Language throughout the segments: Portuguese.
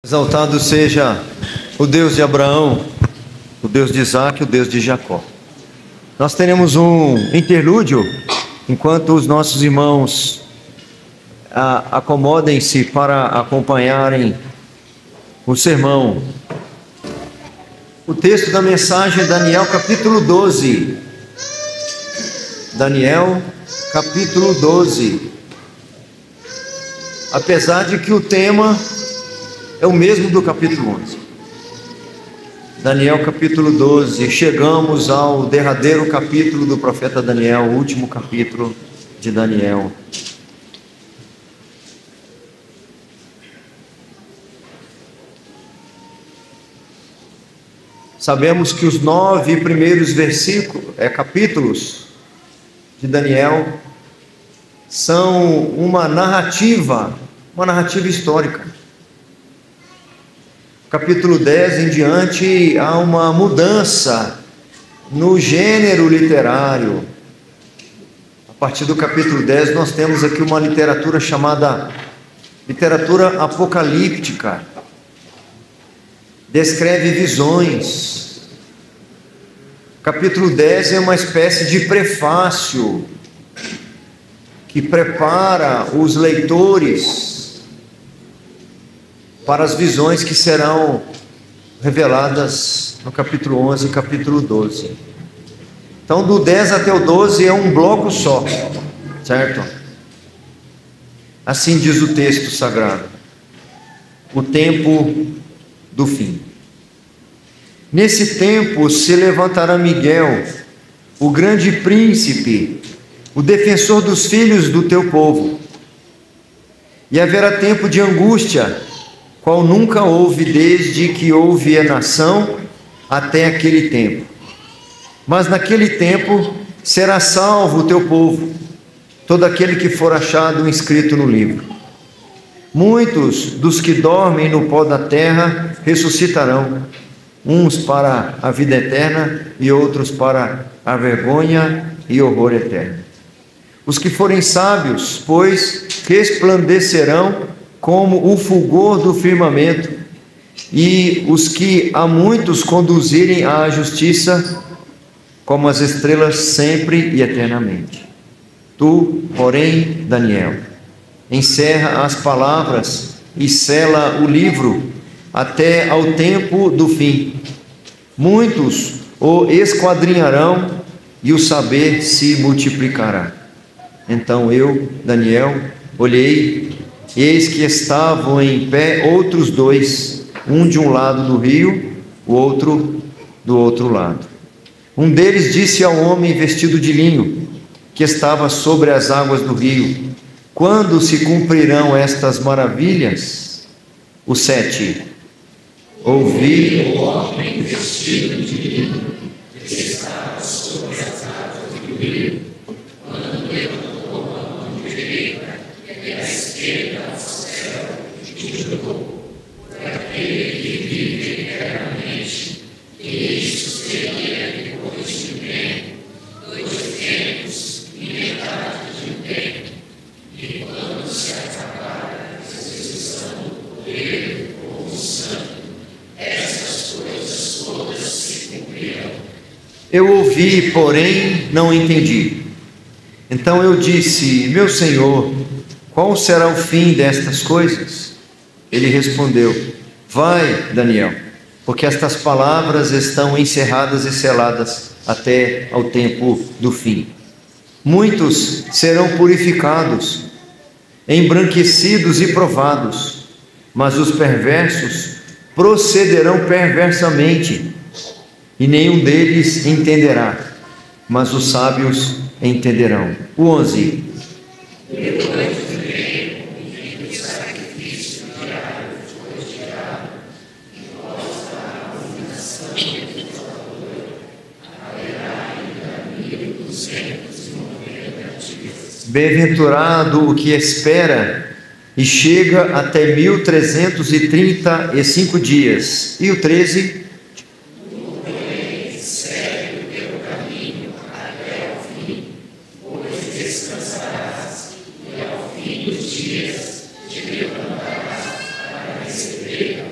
Exaltado seja o Deus de Abraão, o Deus de Isaac, o Deus de Jacó. Nós teremos um interlúdio enquanto os nossos irmãos acomodem-se para acompanharem o sermão. O texto da mensagem é Daniel capítulo 12. Daniel capítulo 12. Apesar de que o tema é o mesmo do capítulo 11. Daniel capítulo 12. Chegamos ao derradeiro capítulo do profeta Daniel, o último capítulo de Daniel. Sabemos que os 9 primeiros capítulos de Daniel são uma narrativa histórica. Capítulo 10 em diante, há uma mudança no gênero literário. A partir do capítulo 10, nós temos aqui uma literatura chamada literatura apocalíptica. Descreve visões. Capítulo 10 é uma espécie de prefácio que prepara os leitores para as visões que serão reveladas no capítulo 11 e capítulo 12. Então, do 10 até o 12 é um bloco só, certo? Assim diz o texto sagrado: o tempo do fim. Nesse tempo se levantará Miguel, o grande príncipe, o defensor dos filhos do teu povo, e haverá tempo de angústia, qual nunca houve desde que houve a nação até aquele tempo. Mas naquele tempo será salvo o teu povo, todo aquele que for achado inscrito no livro. Muitos dos que dormem no pó da terra ressuscitarão, uns para a vida eterna e outros para a vergonha e horror eterno. Os que forem sábios, pois, resplandecerão como o fulgor do firmamento, e os que a muitos conduzirem à justiça, como as estrelas sempre e eternamente. Tu, porém, Daniel, encerra as palavras e sela o livro até ao tempo do fim. Muitos o esquadrinharão e o saber se multiplicará. Então eu, Daniel, olhei, eis que estavam em pé outros 2, um de um lado do rio, o outro do outro lado. Um deles disse ao homem vestido de linho, que estava sobre as águas do rio: quando se cumprirão estas maravilhas? O 7. Ouvi o homem vestido de linho, que estava sobre as águas do rio, quando levantou a mão direita e a esquerda ao céu, e jurou por aquele que vive eternamente, que isto seria depois de um tempo, 2 tempos e metade de um tempo, e quando se acabar a execução do poder ou do santo, essas coisas todas se cumprirão. Eu ouvi, porém não entendi. Então eu disse: meu Senhor, qual será o fim destas coisas? Ele respondeu: vai, Daniel, porque estas palavras estão encerradas e seladas até ao tempo do fim. Muitos serão purificados, embranquecidos e provados, mas os perversos procederão perversamente, e nenhum deles entenderá, mas os sábios entenderão. O 11. Bem-aventurado o que espera e chega até 1335 dias. E o 13. Segue o teu caminho até o fim, pois descansarás, e ao fim dos dias te levantarás para receber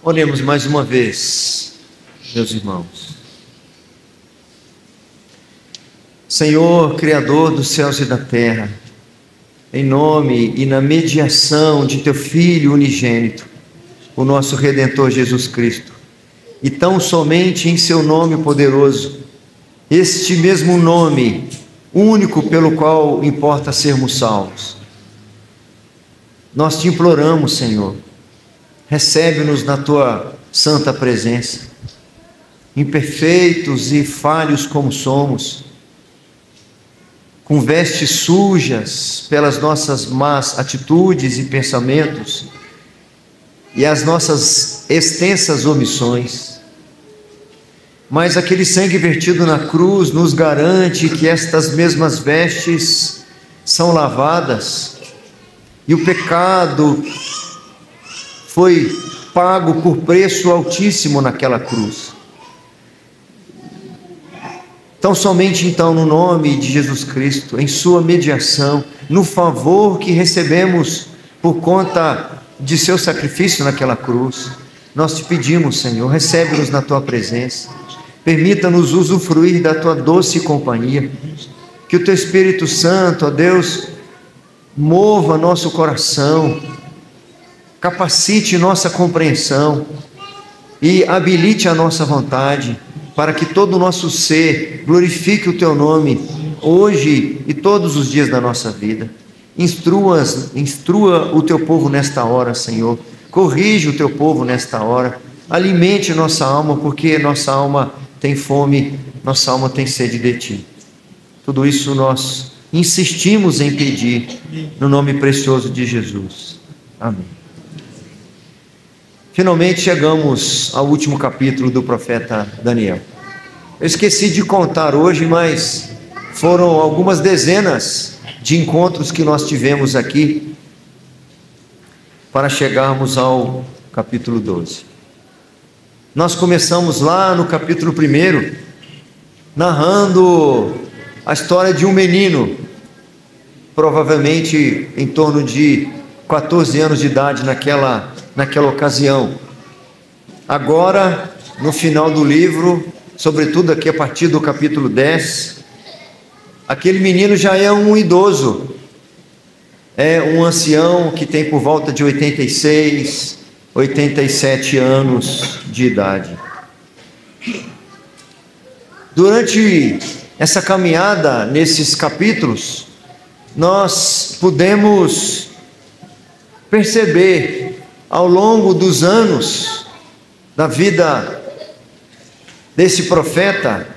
Oremos mais uma vez, meus irmãos. Senhor, Criador dos céus e da terra, em nome e na mediação de Teu Filho unigênito, o nosso Redentor Jesus Cristo, e tão somente em Seu nome poderoso, este mesmo nome, único pelo qual importa sermos salvos, nós Te imploramos, Senhor, recebe-nos na Tua santa presença, imperfeitos e falhos como somos, com vestes sujas pelas nossas más atitudes e pensamentos e as nossas extensas omissões. Mas aquele sangue vertido na cruz nos garante que estas mesmas vestes são lavadas e o pecado foi pago por preço altíssimo naquela cruz. Então, somente então, no nome de Jesus Cristo, em sua mediação, no favor que recebemos por conta de seu sacrifício naquela cruz, nós te pedimos, Senhor, recebe-nos na tua presença, permita-nos usufruir da tua doce companhia, que o teu Espírito Santo, ó Deus, mova nosso coração, capacite nossa compreensão e habilite a nossa vontade, para que todo o nosso ser glorifique o Teu nome, hoje e todos os dias da nossa vida. Instrua o Teu povo nesta hora, Senhor. Corrige o Teu povo nesta hora. Alimente nossa alma, porque nossa alma tem fome, nossa alma tem sede de Ti. Tudo isso nós insistimos em pedir, no nome precioso de Jesus. Amém. Finalmente chegamos ao último capítulo do profeta Daniel. Eu esqueci de contar hoje, mas foram algumas dezenas de encontros que nós tivemos aqui para chegarmos ao capítulo 12. Nós começamos lá no capítulo 1, narrando a história de um menino, provavelmente em torno de 14 anos de idade naquela ocasião. Agora, no final do livro, sobretudo aqui a partir do capítulo 10, aquele menino já é um idoso, é um ancião que tem por volta de 86, 87 anos de idade. Durante essa caminhada nesses capítulos, nós pudemos perceber ao longo dos anos da vida desse profeta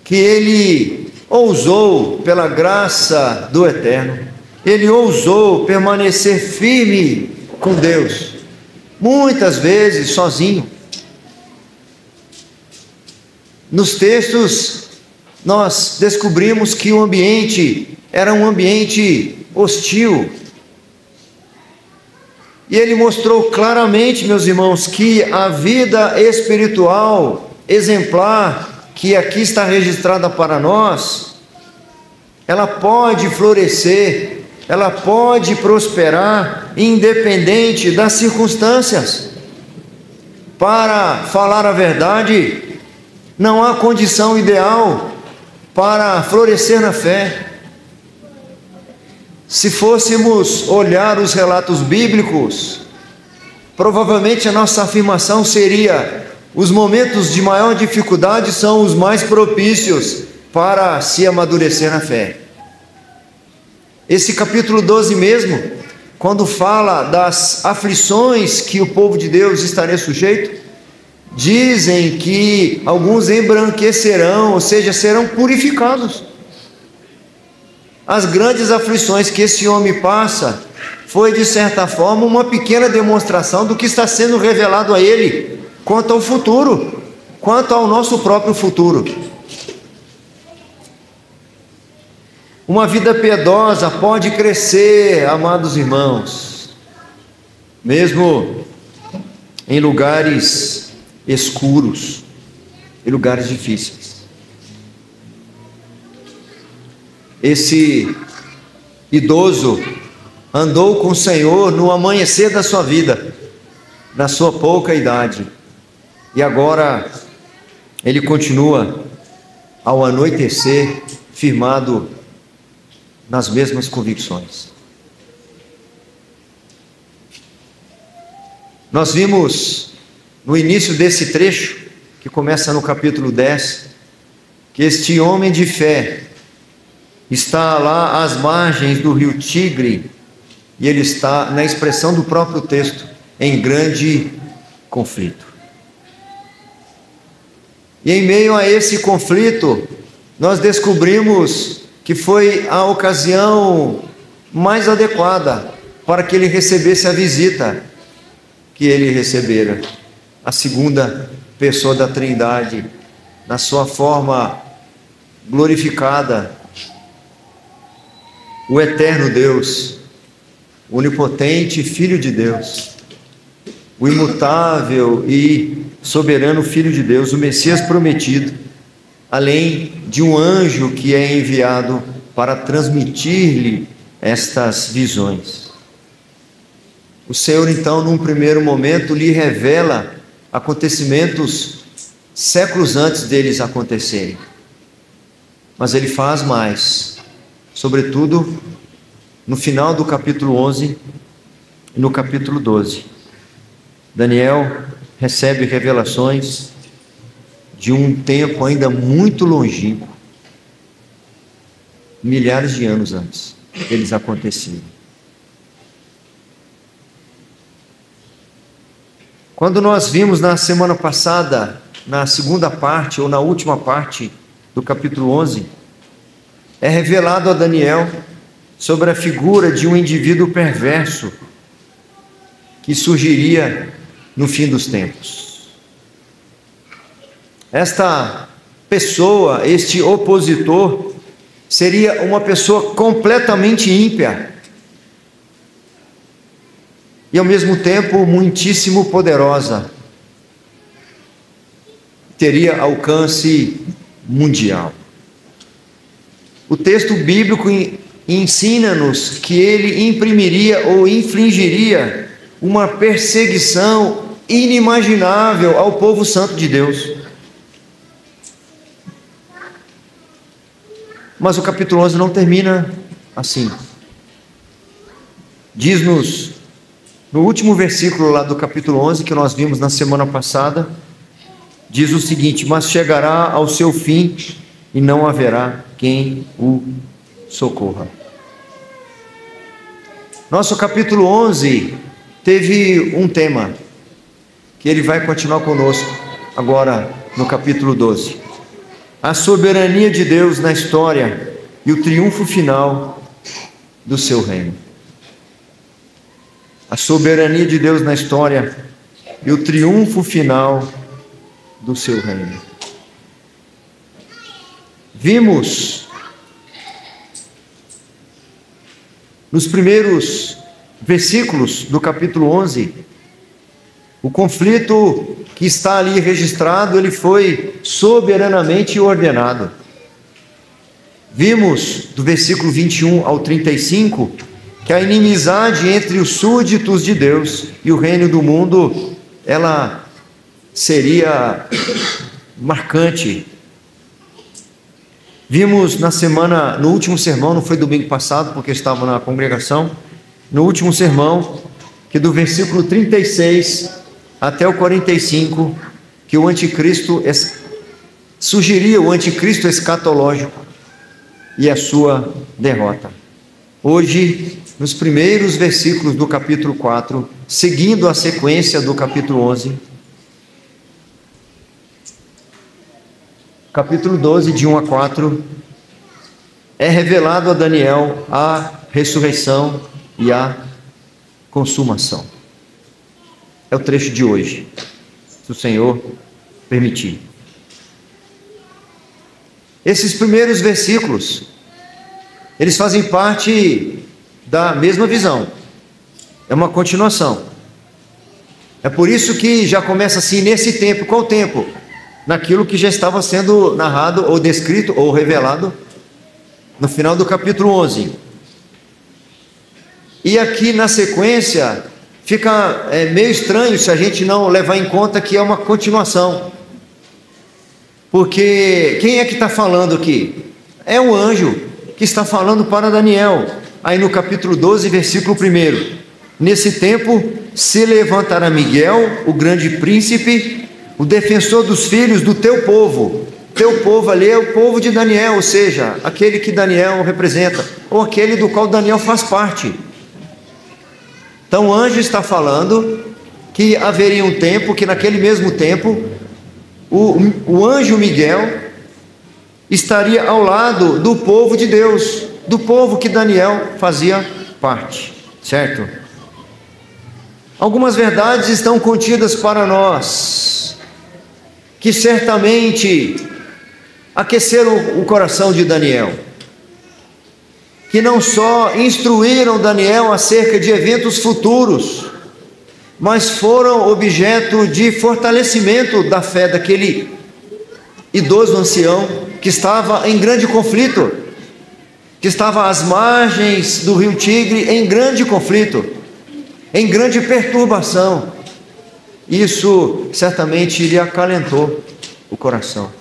que ele ousou, pela graça do Eterno, ele ousou permanecer firme com Deus, muitas vezes sozinho. Nos textos nós descobrimos que o ambiente era um ambiente hostil. E ele mostrou claramente, meus irmãos, que a vida espiritual exemplar, que aqui está registrada para nós, ela pode florescer, ela pode prosperar, independente das circunstâncias. Para falar a verdade, não há condição ideal para florescer na fé. Se fôssemos olhar os relatos bíblicos, provavelmente a nossa afirmação seria: os momentos de maior dificuldade são os mais propícios para se amadurecer na fé. Esse capítulo 12 mesmo, quando fala das aflições que o povo de Deus estaria sujeito, dizem que alguns embranquecerão, ou seja, serão purificados. As grandes aflições que esse homem passa foi, de certa forma, uma pequena demonstração do que está sendo revelado a ele quanto ao futuro, quanto ao nosso próprio futuro. Uma vida piedosa pode crescer, amados irmãos, mesmo em lugares escuros, em lugares difíceis. Esse idoso andou com o Senhor no amanhecer da sua vida, na sua pouca idade. E agora ele continua ao anoitecer, firmado nas mesmas convicções. Nós vimos no início desse trecho, que começa no capítulo 10, que este homem de fé está lá às margens do rio Tigre, e ele está, na expressão do próprio texto, em grande conflito. E em meio a esse conflito, nós descobrimos que foi a ocasião mais adequada para que ele recebesse a visita que ele recebera, a segunda pessoa da Trindade, na sua forma glorificada, o eterno Deus, o onipotente Filho de Deus, o imutável e soberano Filho de Deus, o Messias prometido, além de um anjo que é enviado para transmitir-lhe estas visões. O Senhor, então, num primeiro momento, lhe revela acontecimentos séculos antes deles acontecerem. Mas ele faz mais, sobretudo no final do capítulo 11 e no capítulo 12. Daniel recebe revelações de um tempo ainda muito longínquo, milhares de anos antes deles acontecerem. Quando nós vimos na semana passada, na segunda parte ou na última parte do capítulo 11, é revelado a Daniel sobre a figura de um indivíduo perverso que surgiria no fim dos tempos. Esta pessoa, este opositor, seria uma pessoa completamente ímpia e ao mesmo tempo muitíssimo poderosa. Teria alcance mundial. O texto bíblico ensina-nos que ele imprimiria ou infligiria uma perseguição inimaginável ao povo santo de Deus. Mas o capítulo 11 não termina assim. Diz-nos, no último versículo lá do capítulo 11, que nós vimos na semana passada, diz o seguinte: mas chegará ao seu fim e não haverá quem o socorra. Nosso capítulo 11 teve um tema, que ele vai continuar conosco agora no capítulo 12. A soberania de Deus na história e o triunfo final do seu reino. A soberania de Deus na história e o triunfo final do seu reino. Vimos nos primeiros versículos do capítulo 11 o conflito que está ali registrado, ele foi soberanamente ordenado. Vimos do versículo 21 ao 35 que a inimizade entre os súditos de Deus e o reino do mundo, ela seria marcante. Vimos no último sermão, não foi domingo passado, porque estava na congregação, no último sermão, que do versículo 36 até o 45, que o anticristo surgiria, o anticristo escatológico e a sua derrota. Hoje, nos primeiros versículos do capítulo 4, seguindo a sequência do capítulo 11, capítulo 12, de 1 a 4, é revelado a Daniel a ressurreição e a consumação. É o trecho de hoje, se o Senhor permitir. Esses primeiros versículos, eles fazem parte da mesma visão. É uma continuação. É por isso que já começa assim, nesse tempo. Qual tempo? Naquilo que já estava sendo narrado, ou descrito, ou revelado, no final do capítulo 11. E aqui na sequência, fica meio estranho se a gente não levar em conta que é uma continuação. Porque quem é que está falando aqui? É o anjo que está falando para Daniel. Aí no capítulo 12, versículo 1. Nesse tempo se levantará Miguel, o grande príncipe, o defensor dos filhos do teu povo. Teu povo ali é o povo de Daniel, ou seja, aquele que Daniel representa, ou aquele do qual Daniel faz parte. Então o anjo está falando que haveria um tempo, que naquele mesmo tempo, o anjo Miguel estaria ao lado do povo de Deus, do povo que Daniel fazia parte, certo? Algumas verdades estão contidas para nós, que certamente aqueceram o coração de Daniel, que não só instruíram Daniel acerca de eventos futuros, mas foram objeto de fortalecimento da fé daquele idoso ancião que estava em grande conflito, que estava às margens do rio Tigre em grande conflito, em grande perturbação. Isso certamente lhe acalentou o coração.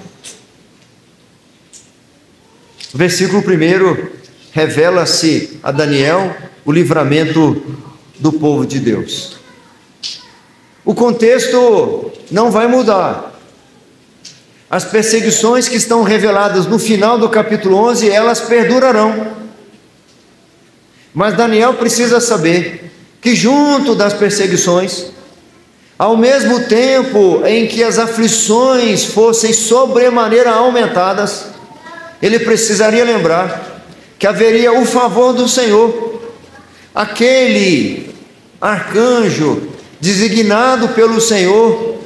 O versículo 1 revela-se a Daniel o livramento do povo de Deus. O contexto não vai mudar. As perseguições que estão reveladas no final do capítulo 11, elas perdurarão. Mas Daniel precisa saber que junto das perseguições, ao mesmo tempo em que as aflições fossem sobremaneira aumentadas, ele precisaria lembrar que haveria o favor do Senhor, aquele arcanjo designado pelo Senhor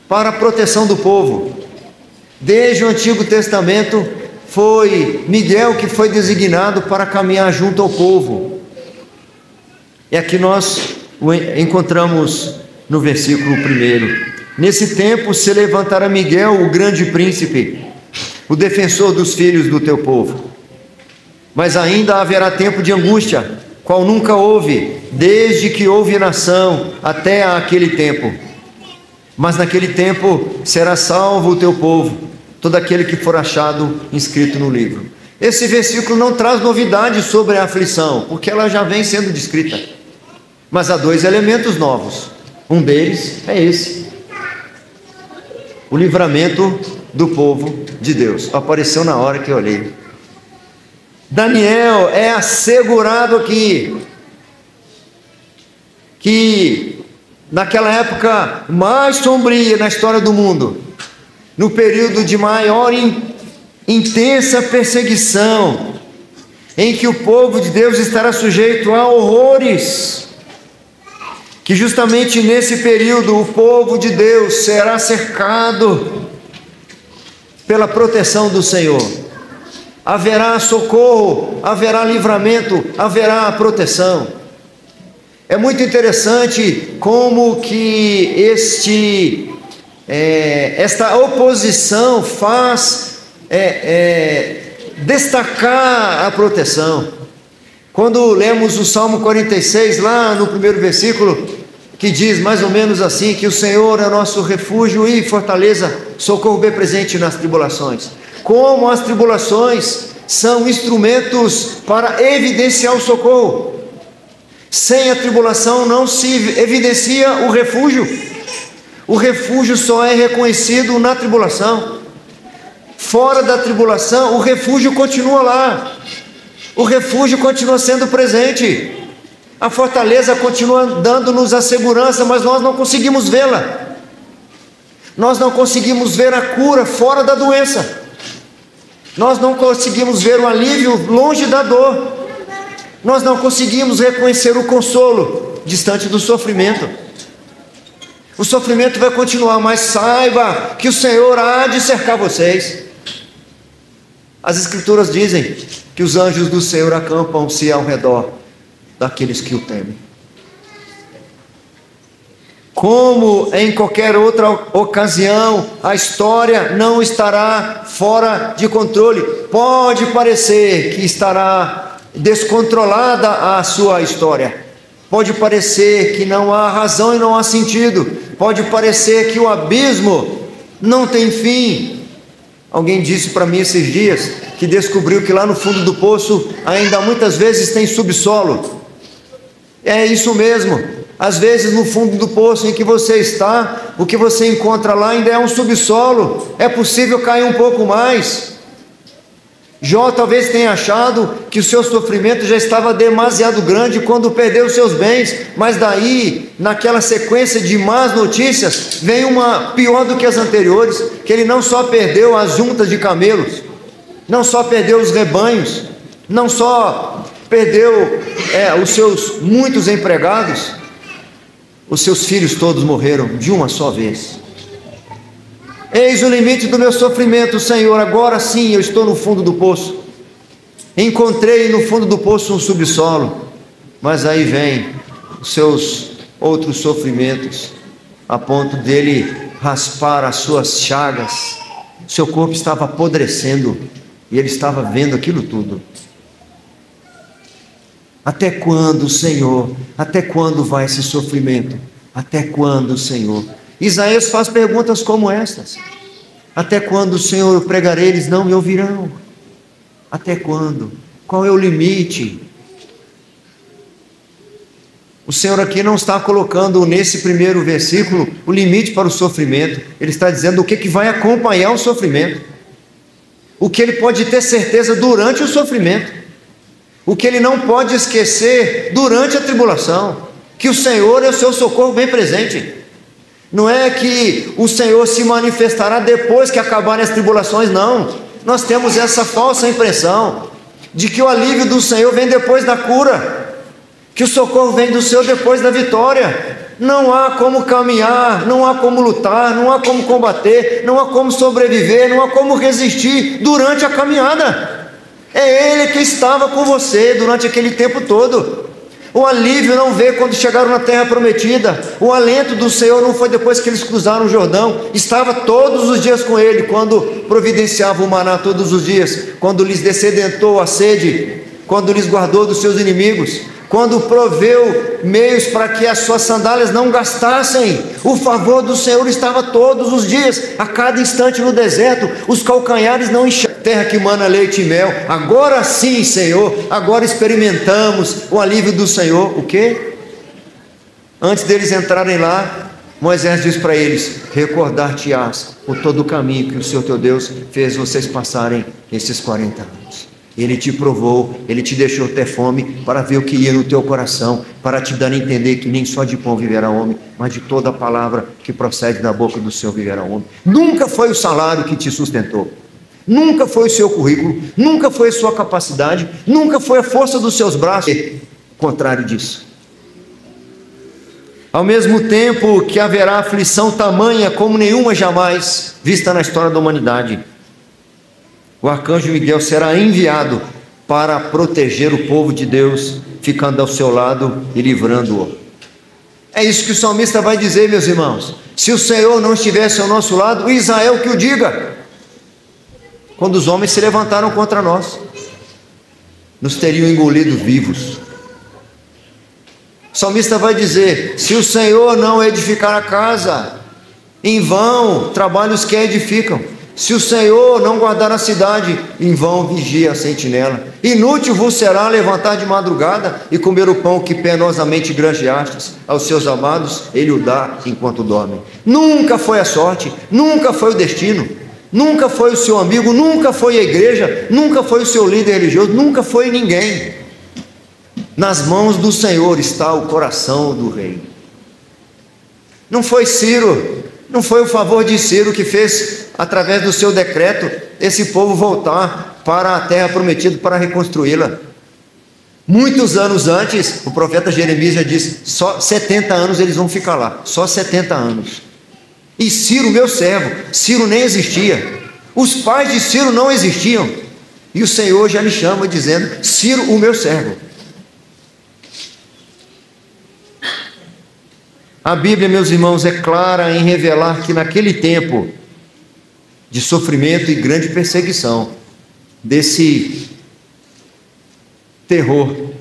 para a proteção do povo. Desde o Antigo Testamento foi Miguel que foi designado para caminhar junto ao povo. E aqui nós o encontramos no versículo 1. Nesse tempo se levantará Miguel, o grande príncipe, o defensor dos filhos do teu povo. Mas ainda haverá tempo de angústia, qual nunca houve, desde que houve nação até aquele tempo. Mas naquele tempo será salvo o teu povo, todo aquele que for achado inscrito no livro. Esse versículo não traz novidade sobre a aflição, porque ela já vem sendo descrita. Mas há dois elementos novos. Um deles é esse: o livramento do povo de Deus. Apareceu na hora que eu olhei. Daniel é assegurado aqui que naquela época mais sombria na história do mundo, no período de maior intensa perseguição, em que o povo de Deus estará sujeito a horrores, que justamente nesse período o povo de Deus será cercado pela proteção do Senhor. Haverá socorro, haverá livramento, haverá proteção. É muito interessante como que esta oposição faz destacar a proteção. Quando lemos o Salmo 46, lá no primeiro versículo, que diz mais ou menos assim, que o Senhor é nosso refúgio e fortaleza, socorro bem presente nas tribulações. Como as tribulações são instrumentos para evidenciar o socorro. Sem a tribulação não se evidencia o refúgio. O refúgio só é reconhecido na tribulação. Fora da tribulação, o refúgio continua lá. O refúgio continua sendo presente. A fortaleza continua dando-nos a segurança, mas nós não conseguimos vê-la. Nós não conseguimos ver a cura fora da doença. Nós não conseguimos ver o alívio longe da dor. Nós não conseguimos reconhecer o consolo distante do sofrimento. O sofrimento vai continuar, mas saiba que o Senhor há de cercar vocês. As Escrituras dizem que os anjos do Senhor acampam-se ao redor daqueles que o temem. Como em qualquer outra ocasião, a história não estará fora de controle. Pode parecer que estará descontrolada a sua história. pode parecer que não há razão e não há sentido, pode parecer que o abismo não tem fim. Alguém disse para mim esses dias que descobriu que lá no fundo do poço ainda muitas vezes tem subsolo. É isso mesmo. Às vezes no fundo do poço em que você está, o que você encontra lá ainda é um subsolo. É possível cair um pouco mais. Jó talvez tenha achado que o seu sofrimento já estava demasiado grande quando perdeu seus bens, mas daí, naquela sequência de más notícias, vem uma pior do que as anteriores, que ele não só perdeu as juntas de camelos, não só perdeu os rebanhos, não só perdeu os seus muitos empregados, os seus filhos todos morreram de uma só vez. Eis o limite do meu sofrimento, Senhor, agora sim eu estou no fundo do poço. Encontrei no fundo do poço um subsolo, mas aí vem os seus outros sofrimentos, a ponto dele raspar as suas chagas. Seu corpo estava apodrecendo e ele estava vendo aquilo tudo. Até quando, Senhor? Até quando vai esse sofrimento? Até quando, Senhor? Isaías faz perguntas como estas: até quando, Senhor, eu pregarei, eles não me ouvirão? Até quando? Qual é o limite? O Senhor aqui não está colocando nesse primeiro versículo o limite para o sofrimento. Ele está dizendo o que vai acompanhar o sofrimento, o que ele pode ter certeza durante o sofrimento, o que ele não pode esquecer durante a tribulação, que o Senhor é o seu socorro bem presente. Não é que o Senhor se manifestará depois que acabarem as tribulações, não. Nós temos essa falsa impressão de que o alívio do Senhor vem depois da cura, que o socorro vem do Senhor depois da vitória. Não há como caminhar, não há como lutar, não há como combater, não há como sobreviver, não há como resistir durante a caminhada. É Ele que estava com você durante aquele tempo todo. O alívio não veio quando chegaram na terra prometida. O alento do Senhor não foi depois que eles cruzaram o Jordão. Estava todos os dias com ele, quando providenciava o maná todos os dias, quando lhes descedentou a sede, quando lhes guardou dos seus inimigos, quando proveu meios para que as suas sandálias não gastassem. O favor do Senhor estava todos os dias, a cada instante no deserto. Os calcanhares não enxergam terra que mana leite e mel. Agora sim, Senhor, agora experimentamos o alívio do Senhor. O quê? Antes deles entrarem lá, Moisés diz para eles: recordar-te-ás por todo o caminho que o Senhor teu Deus fez vocês passarem esses 40 anos. Ele te provou, Ele te deixou ter fome para ver o que ia no teu coração, para te dar a entender que nem só de pão viverá o homem, mas de toda a palavra que procede da boca do Senhor viverá o homem. Nunca foi o salário que te sustentou, nunca foi o seu currículo, nunca foi a sua capacidade, nunca foi a força dos seus braços. O contrário disso. Ao mesmo tempo que haverá aflição tamanha como nenhuma jamais vista na história da humanidade, o arcanjo Miguel será enviado para proteger o povo de Deus, ficando ao seu lado e livrando-o. É isso que o salmista vai dizer, meus irmãos. Se o Senhor não estivesse ao nosso lado, Israel que o diga. Quando os homens se levantaram contra nós, nos teriam engolido vivos. O salmista vai dizer: se o Senhor não edificar a casa, em vão trabalham os que a edificam. Se o Senhor não guardar a cidade, em vão vigia a sentinela. Inútil vos será levantar de madrugada e comer o pão que penosamente granjeastes. Aos seus amados Ele o dá enquanto dormem. Nunca foi a sorte, nunca foi o destino, nunca foi o seu amigo, nunca foi a igreja, nunca foi o seu líder religioso, nunca foi ninguém. Nas mãos do Senhor está o coração do rei. Não foi Ciro, não foi o favor de Ciro que fez, através do seu decreto, esse povo voltar para a terra prometida para reconstruí-la. Muitos anos antes, o profeta Jeremias já disse: só 70 anos eles vão ficar lá, só 70 anos. E Ciro, meu servo, Ciro nem existia, os pais de Ciro não existiam, e o Senhor já lhe chama dizendo: Ciro, o meu servo. A Bíblia, meus irmãos, é clara em revelar que naquele tempo de sofrimento e grande perseguição, desse terror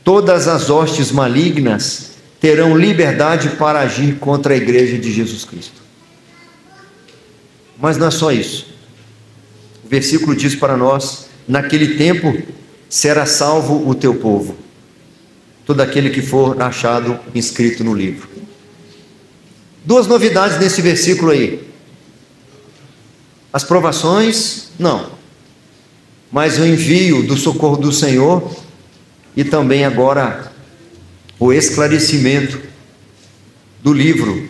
todas as hostes malignas terão liberdade para agir contra a igreja de Jesus Cristo. Mas não é só isso. O versículo diz para nós: naquele tempo será salvo o teu povo, todo aquele que for achado inscrito no livro. Duas novidades nesse versículo aí. As provações, não. Mas o envio do socorro do Senhor e também agora o esclarecimento do livro.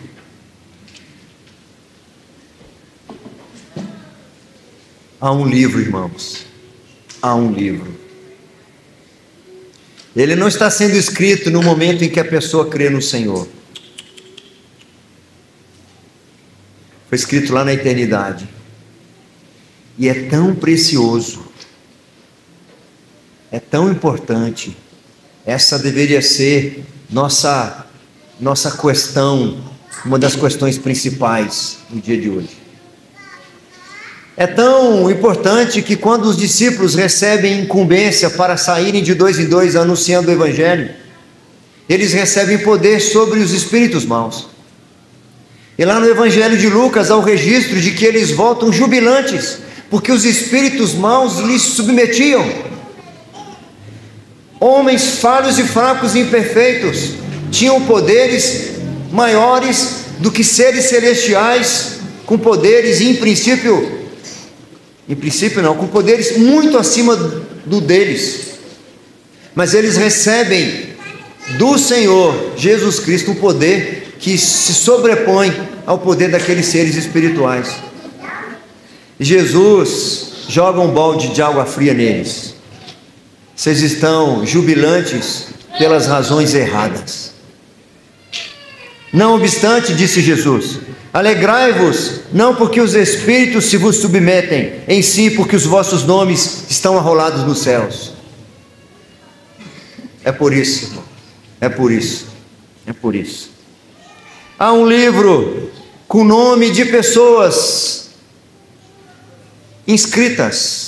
Há um livro, irmãos. Há um livro. Ele não está sendo escrito no momento em que a pessoa crê no Senhor. Foi escrito lá na eternidade. E é tão precioso, é tão importante. Essa deveria ser nossa questão, uma das questões principais no dia de hoje. É tão importante que quando os discípulos recebem incumbência para saírem de 2 em 2 anunciando o Evangelho, eles recebem poder sobre os espíritos maus. E lá no Evangelho de Lucas há o registro de que eles voltam jubilantes, porque os espíritos maus lhes submetiam. Homens falhos e fracos e imperfeitos tinham poderes maiores do que seres celestiais, com poderes com poderes muito acima do deles. Mas eles recebem do Senhor Jesus Cristo um poder que se sobrepõe ao poder daqueles seres espirituais. Jesus joga um balde de água fria neles. Vocês estão jubilantes pelas razões erradas. Não obstante, disse Jesus, alegrai-vos, não porque os espíritos se vos submetem, em si porque os vossos nomes estão arrolados nos céus. É por isso, é por isso, é por isso. Há um livro com o nome de pessoas inscritas.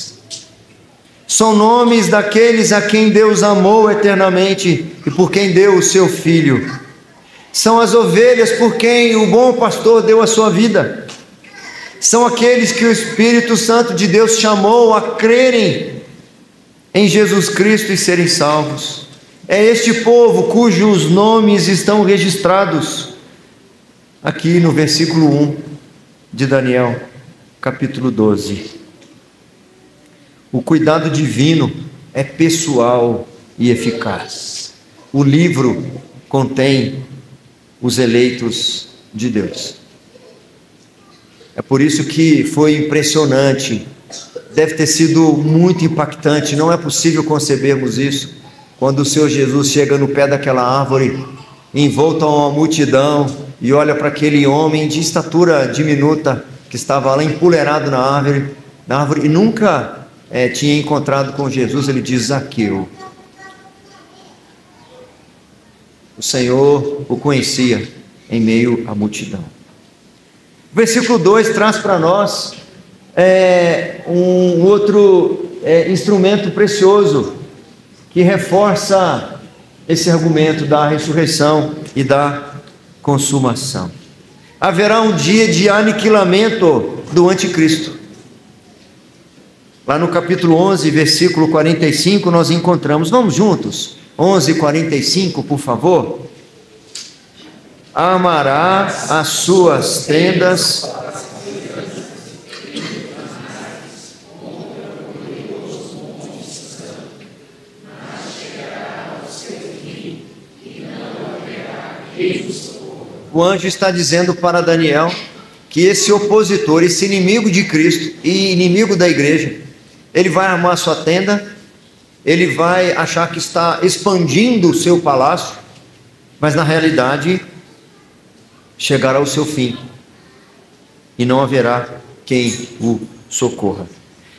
São nomes daqueles a quem Deus amou eternamente e por quem deu o seu Filho. São as ovelhas por quem o bom pastor deu a sua vida. São aqueles que o Espírito Santo de Deus chamou a crerem em Jesus Cristo e serem salvos. É este povo cujos nomes estão registrados aqui no versículo 1 de Daniel, capítulo 12. O cuidado divino é pessoal e eficaz. O livro contém os eleitos de Deus. É por isso que foi impressionante, deve ter sido muito impactante, não é possível concebermos isso, quando o Senhor Jesus chega no pé daquela árvore, envolto a uma multidão, e olha para aquele homem de estatura diminuta, que estava lá empoleirado na árvore e nunca tinha encontrado com Jesus. Ele diz: Zaqueu. O Senhor o conhecia em meio à multidão. O versículo 2 traz para nós um outro instrumento precioso que reforça esse argumento da ressurreição e da consumação. Haverá um dia de aniquilamento do anticristo. Lá no capítulo 11, versículo 45, nós encontramos, vamos juntos? 11:45, por favor. Amará as suas tendas. O anjo está dizendo para Daniel que esse opositor, esse inimigo de Cristo e inimigo da igreja, ele vai armar sua tenda, ele vai achar que está expandindo o seu palácio, mas na realidade chegará ao seu fim e não haverá quem o socorra.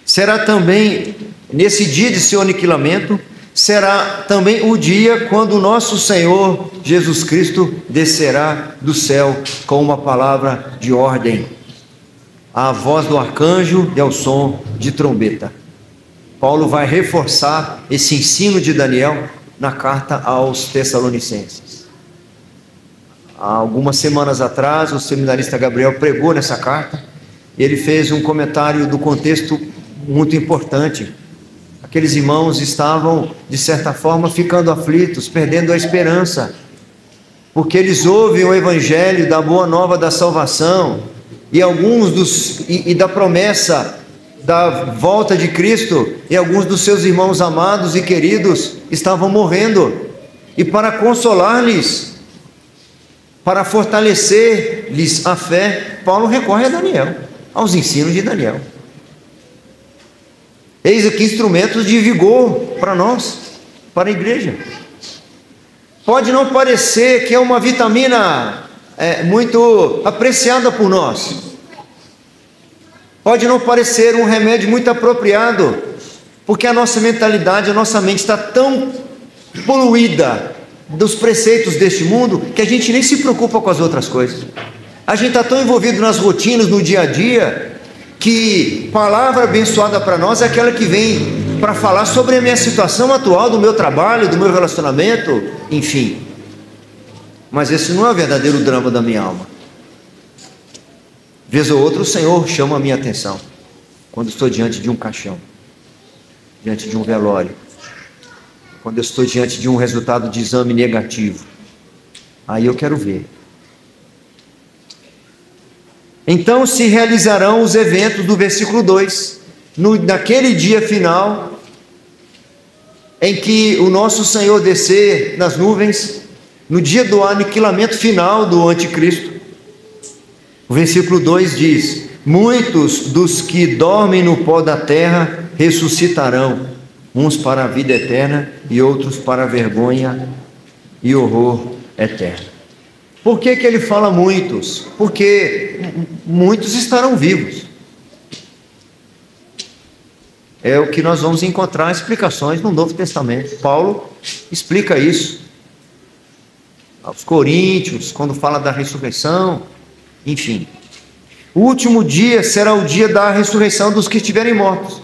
Será também, nesse dia de seu aniquilamento, será também o dia quando o nosso Senhor Jesus Cristo descerá do céu com uma palavra de ordem, à voz do arcanjo e ao som de trombeta. Paulo vai reforçar esse ensino de Daniel na carta aos Tessalonicenses. Há algumas semanas atrás, o seminarista Gabriel pregou nessa carta, e ele fez um comentário do contexto muito importante. Aqueles irmãos estavam, de certa forma, ficando aflitos, perdendo a esperança, porque eles ouvem o evangelho da boa nova da salvação, e da promessa da volta de Cristo, e alguns dos seus irmãos amados e queridos estavam morrendo, e para consolar-lhes, para fortalecer-lhes a fé, Paulo recorre a Daniel, aos ensinos de Daniel. Eis aqui instrumentos de vigor para nós, para a igreja. Pode não parecer que é uma vitamina muito apreciada por nós, pode não parecer um remédio muito apropriado, porque a nossa mentalidade, a nossa mente está tão poluída dos preceitos deste mundo, que a gente nem se preocupa com as outras coisas. A gente está tão envolvido nas rotinas, no dia a dia, que palavra abençoada para nós é aquela que vem para falar sobre a minha situação atual, do meu trabalho, do meu relacionamento, enfim. Mas esse não é o verdadeiro drama da minha alma. Vez ou outra o Senhor chama a minha atenção, quando estou diante de um caixão, diante de um velório, quando eu estou diante de um resultado de exame negativo. Aí eu quero ver. Então se realizarão os eventos do versículo 2, naquele dia final, em que o nosso Senhor descer nas nuvens, no dia do aniquilamento final do anticristo. O versículo 2 diz: muitos dos que dormem no pó da terra ressuscitarão, uns para a vida eterna e outros para a vergonha e horror eterno. Por que ele fala muitos? Porque muitos estarão vivos. É o que nós vamos encontrar explicações no Novo Testamento. Paulo explica isso aos Coríntios, quando fala da ressurreição, enfim. O último dia será o dia da ressurreição dos que estiverem mortos.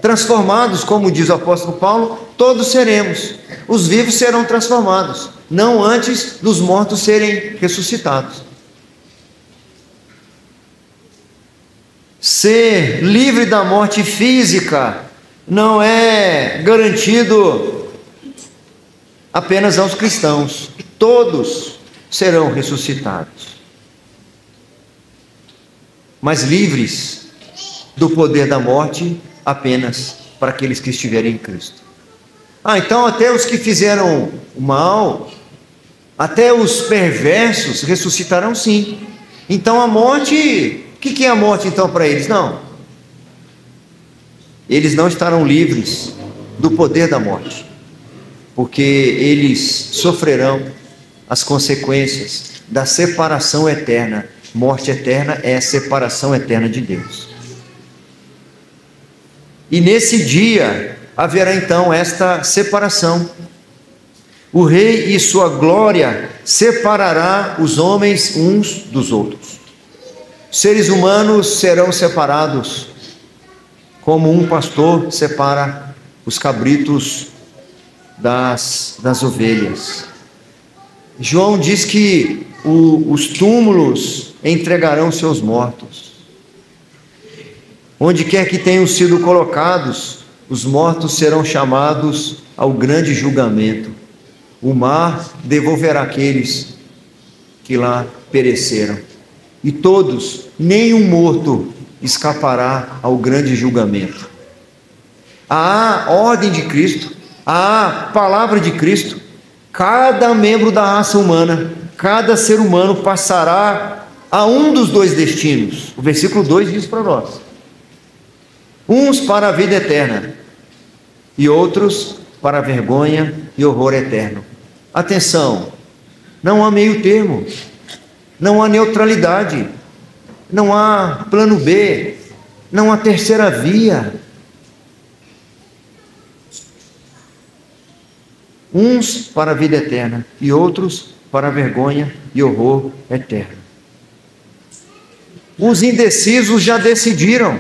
Transformados, como diz o apóstolo Paulo, todos seremos. Os vivos serão transformados, não antes dos mortos serem ressuscitados. Ser livre da morte física não é garantido apenas aos cristãos. Todos serão ressuscitados, mas livres do poder da morte apenas para aqueles que estiverem em Cristo. Então até os que fizeram o mal, até os perversos ressuscitarão sim. Então a morte, o que é a morte então para eles? Não, eles não estarão livres do poder da morte, porque eles sofrerão as consequências da separação eterna. Morte eterna é a separação eterna de Deus. E nesse dia haverá então esta separação. O rei e sua glória separará os homens uns dos outros. Seres humanos serão separados, como um pastor separa os cabritos das ovelhas. João diz que os túmulos entregarão seus mortos. Onde quer que tenham sido colocados, os mortos serão chamados ao grande julgamento. O mar devolverá aqueles que lá pereceram. E todos, nenhum morto escapará ao grande julgamento. A ordem de Cristo, a palavra de Cristo, cada membro da raça humana, cada ser humano passará a um dos dois destinos. O versículo 2 diz para nós: uns para a vida eterna e outros para a vergonha e horror eterno. Atenção, não há meio termo, não há neutralidade, não há plano B, não há terceira via. Uns para a vida eterna e outros para a vergonha e horror eterno. Os indecisos já decidiram.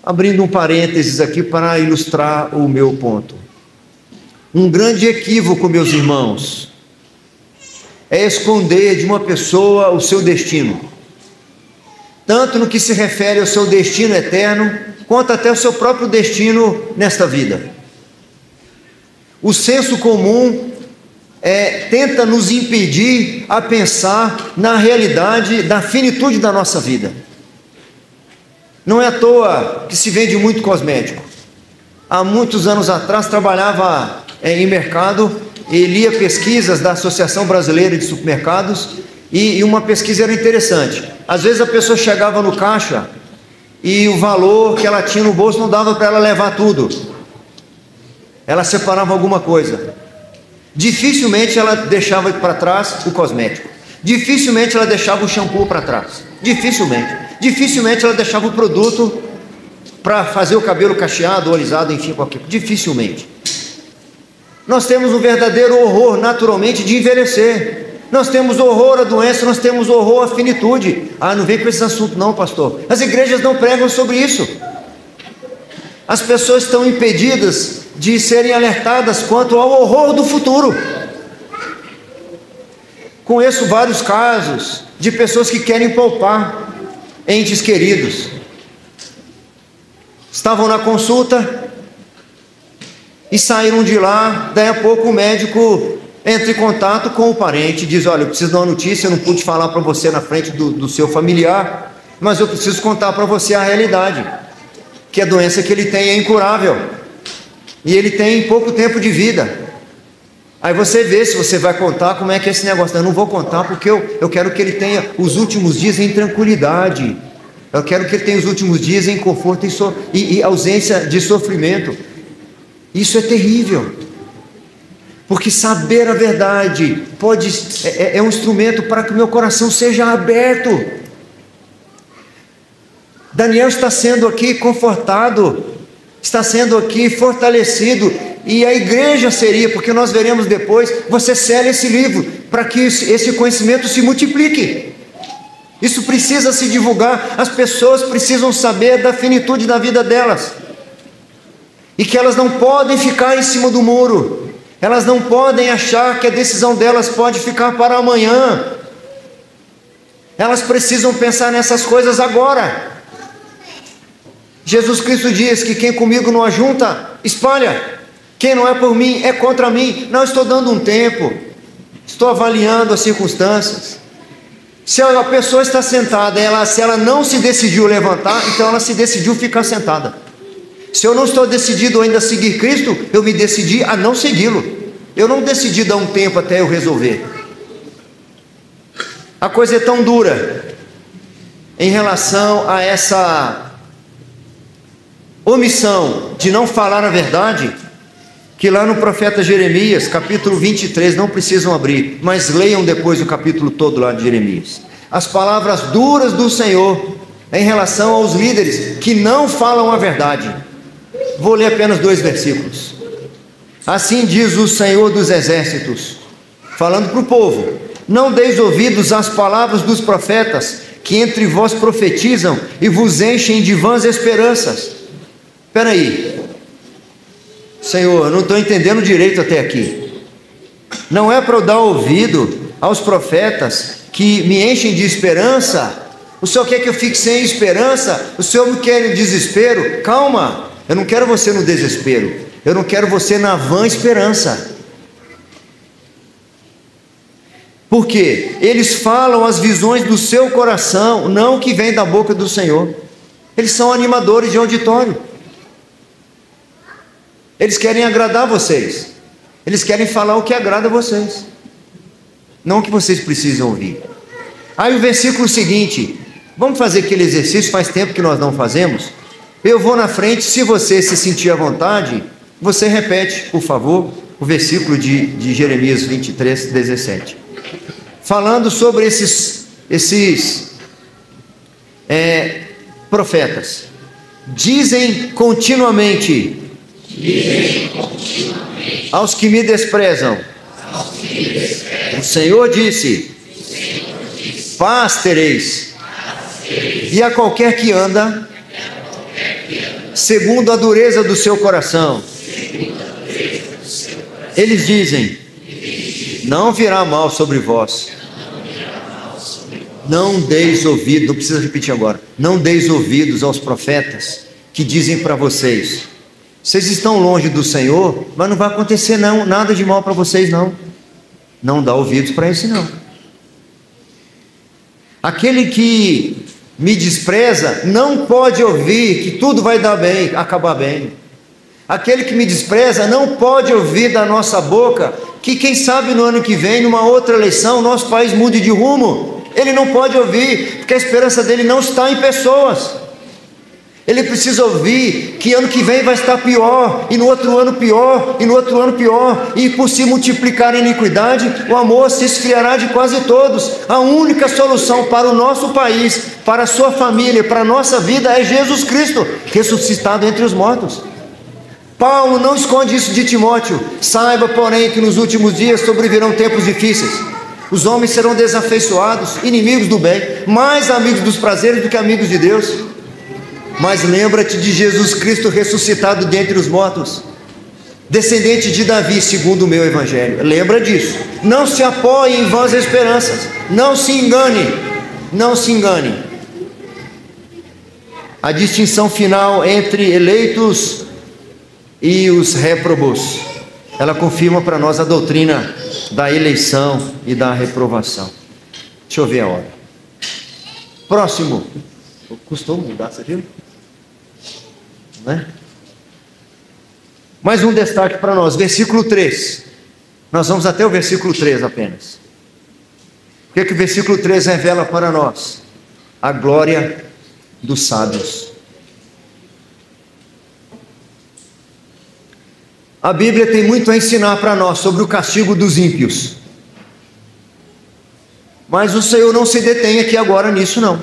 abrindo um parênteses aqui para ilustrar o meu ponto. Um grande equívoco, meus irmãos, é esconder de uma pessoa o seu destino, tanto no que se refere ao seu destino eterno, quanto até ao seu próprio destino nesta vida. O senso comum tenta nos impedir a pensar na realidade da finitude da nossa vida. Não é à toa que se vende muito cosmético. Há muitos anos atrás trabalhava em mercado e lia pesquisas da Associação Brasileira de Supermercados, e uma pesquisa era interessante. Às vezes a pessoa chegava no caixa e o valor que ela tinha no bolso não dava para ela levar tudo. Ela separava alguma coisa. Dificilmente ela deixava para trás o cosmético. Dificilmente ela deixava o shampoo para trás. Dificilmente ela deixava o produto para fazer o cabelo cacheado, alisado, enfim, qualquer. Dificilmente. Nós temos um verdadeiro horror, naturalmente, de envelhecer. Nós temos horror à doença, nós temos horror à finitude. Não vem com esse assunto não, pastor. As igrejas não pregam sobre isso. As pessoas estão impedidas de serem alertadas quanto ao horror do futuro. Conheço vários casos de pessoas que querem poupar entes queridos. Estavam na consulta e saíram de lá. Daí a pouco o médico entra em contato com o parente e diz: olha, eu preciso dar uma notícia, eu não pude falar para você na frente do seu familiar, mas eu preciso contar para você a realidade, que a doença que ele tem é incurável e ele tem pouco tempo de vida. Aí você vê se você vai contar como é que é esse negócio. Eu não vou contar porque eu quero que ele tenha os últimos dias em tranquilidade, eu quero que ele tenha os últimos dias em conforto e ausência de sofrimento. Isso é terrível, porque saber a verdade é um instrumento para que o meu coração seja aberto. Daniel está sendo aqui confortado, está sendo aqui fortalecido, e a igreja seria, porque nós veremos depois, você sela esse livro para que esse conhecimento se multiplique. Isso precisa se divulgar, as pessoas precisam saber da finitude da vida delas, e que elas não podem ficar em cima do muro, elas não podem achar que a decisão delas pode ficar para amanhã. Elas precisam pensar nessas coisas agora. Jesus Cristo diz que quem comigo não ajunta, espalha. Quem não é por mim, é contra mim. Não, estou dando um tempo, estou avaliando as circunstâncias. Se a pessoa está sentada, se ela não se decidiu levantar, então ela se decidiu ficar sentada. Se eu não estou decidido ainda a seguir Cristo, eu me decidi a não segui-lo. Eu não decidi dar um tempo até eu resolver. A coisa é tão dura em relação a essa omissão de não falar a verdade, que lá no profeta Jeremias, capítulo 23, não precisam abrir, mas leiam depois o capítulo todo lá de Jeremias. As palavras duras do Senhor em relação aos líderes que não falam a verdade. Vou ler apenas 2 versículos. Assim diz o Senhor dos Exércitos, falando para o povo: não deis ouvidos às palavras dos profetas, que entre vós profetizam e vos enchem de vãs esperanças. Espera aí, Senhor, eu não estou entendendo direito até aqui. Não é para eu dar ouvido aos profetas que me enchem de esperança? O Senhor quer que eu fique sem esperança? O Senhor me quer em desespero? Calma, eu não quero você no desespero, eu não quero você na vã esperança. Porque eles falam as visões do seu coração, não o que vem da boca do Senhor. Eles são animadores de auditório. Eles querem agradar vocês. Eles querem falar o que agrada a vocês, não o que vocês precisam ouvir. Aí o versículo seguinte, vamos fazer aquele exercício, faz tempo que nós não fazemos. Eu vou na frente, se você se sentir à vontade, você repete, por favor, o versículo de Jeremias 23, 17. Falando sobre esses profetas. Dizem continuamente aos que me desprezam, o Senhor disse, paz tereis, e a qualquer que anda segundo a dureza do seu coração. Eles dizem: não virá mal sobre vós. Não deis ouvidos, não precisa repetir agora. Não deis ouvidos aos profetas que dizem para vocês: vocês estão longe do Senhor, mas não vai acontecer nada de mal para vocês não. Não dá ouvidos para isso não. Aquele que me despreza não pode ouvir que tudo vai dar bem, acabar bem. Aquele que me despreza não pode ouvir da nossa boca que quem sabe no ano que vem, numa outra eleição, nosso país mude de rumo. Ele não pode ouvir, porque a esperança dele não está em pessoas. Ele precisa ouvir que ano que vem vai estar pior, e no outro ano pior, e no outro ano pior, e por se multiplicar a iniquidade, o amor se esfriará de quase todos. A única solução para o nosso país, para a sua família, para a nossa vida é Jesus Cristo, ressuscitado entre os mortos. Paulo não esconde isso de Timóteo. Saiba, porém, que nos últimos dias sobrevirão tempos difíceis. Os homens serão desafeiçoados, inimigos do bem, mais amigos dos prazeres do que amigos de Deus. Mas lembra-te de Jesus Cristo ressuscitado dentre os mortos, descendente de Davi, segundo o meu evangelho. Lembra disso. Não se apoie em vãs esperanças. Não se engane. Não se engane. A distinção final entre eleitos e os réprobos, ela confirma para nós a doutrina da eleição e da reprovação. Deixa eu ver a hora. Próximo. Custou mudar, você viu? Né? Mais um destaque para nós, versículo 3. Nós vamos até o versículo 3 apenas. O que é que o versículo 3 revela para nós? A glória dos sábios. A Bíblia tem muito a ensinar para nós sobre o castigo dos ímpios. Mas o Senhor não se detém aqui agora nisso não.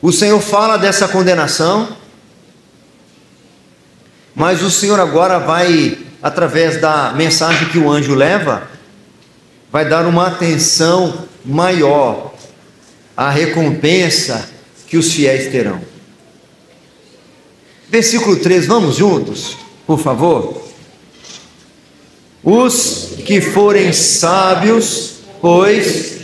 O Senhor fala dessa condenação, mas o Senhor agora vai, através da mensagem que o anjo leva, vai dar uma atenção maior à recompensa que os fiéis terão. Versículo 3, vamos juntos, por favor. Os que forem sábios, pois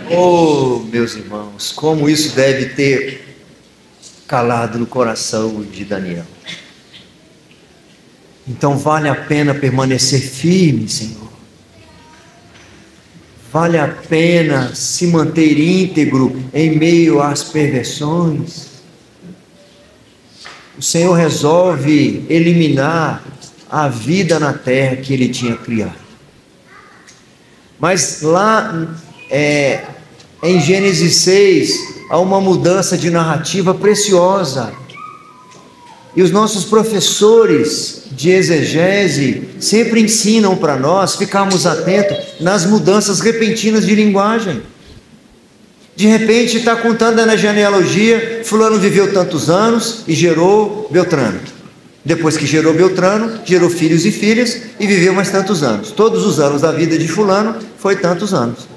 oh, meus irmãos, como isso deve ter calado no coração de Daniel. Então vale a pena permanecer firme, Senhor. Vale a pena se manter íntegro em meio às perversões. O Senhor resolve eliminar a vida na terra que Ele tinha criado. Mas lá em Gênesis 6 há uma mudança de narrativa preciosa. E os nossos professores de exegese sempre ensinam para nós ficarmos atentos nas mudanças repentinas de linguagem. De repente está contando na genealogia, fulano viveu tantos anos e gerou Beltrano. Depois que gerou Beltrano, gerou filhos e filhas e viveu mais tantos anos. Todos os anos da vida de fulano foi tantos anos.